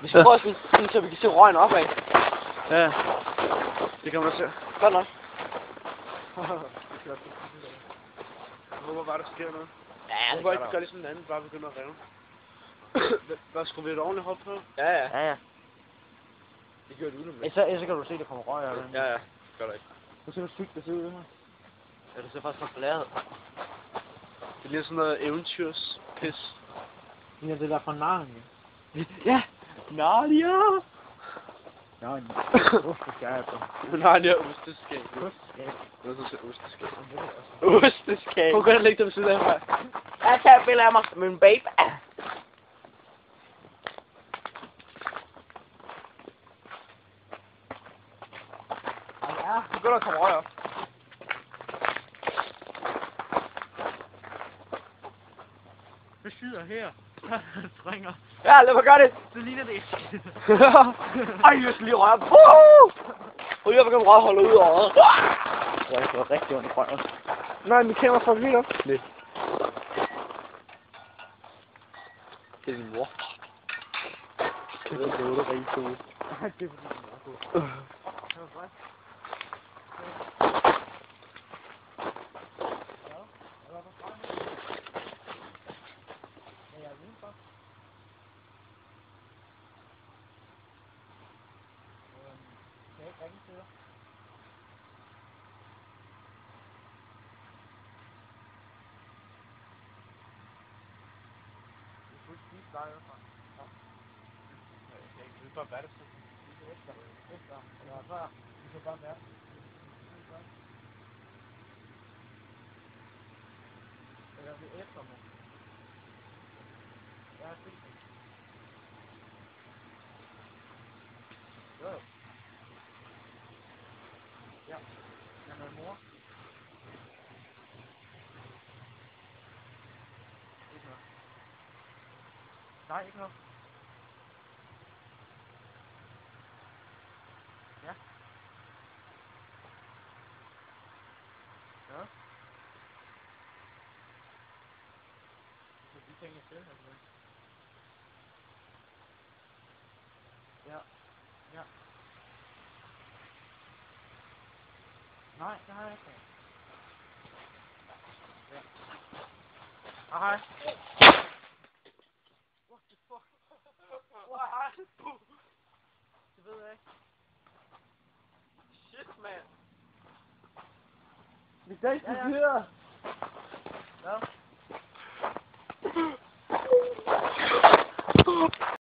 Vi skal prøve sådan, så vi kan se røgen opad. Ja. Det kan man da se. Godt nok. Jeg håber bare, der sker noget. Ja, Jeg det håber gør ikke, der. gør ligesom den anden, bare begynder at revne. Hvad skulle vi et ordentligt hop på? Ja, ja. Ja, ja. Det gjorde det uden med. Så kan du se, der kommer røg af det. Ja, ja. Gør der ikke. Du ser, hvor sygt det ser ud her. Ja, det ser faktisk meget blæret. Det bliver sådan noget eventyrs pis. Ja, det der fra Narnia. Ja! Narnia! Narnia. Osteskab. Narnia, osteskab. Osteskab. Hvad så siger osteskab? Osteskab. Prøv at gå og lægge dem ved siden af mig. Jeg tager et billede af mig med en babe. Ja, Nu begynder at komme røg op. det skyder her. Springer. Ja, lad mig gøre det. Det ligner det. Ej, jeg skal lige røre op. Prøv lige at begynde at holde ud over øjet. Det var rigtig ondt i røven. Nej, min kamera får lige op. Nej. Det er din mor. Det er det rigtig cool. Det er fordi, det er cool. Det er bare værd, så. Nej, ikke noget. Ja. Ja. Så de ting er til, altså. Ja. Ja. Nej, det har jeg ikke. Ja. Hej. What the fuck? Det ved jeg ikke. Shit, man. Vi ses til videre. Ja.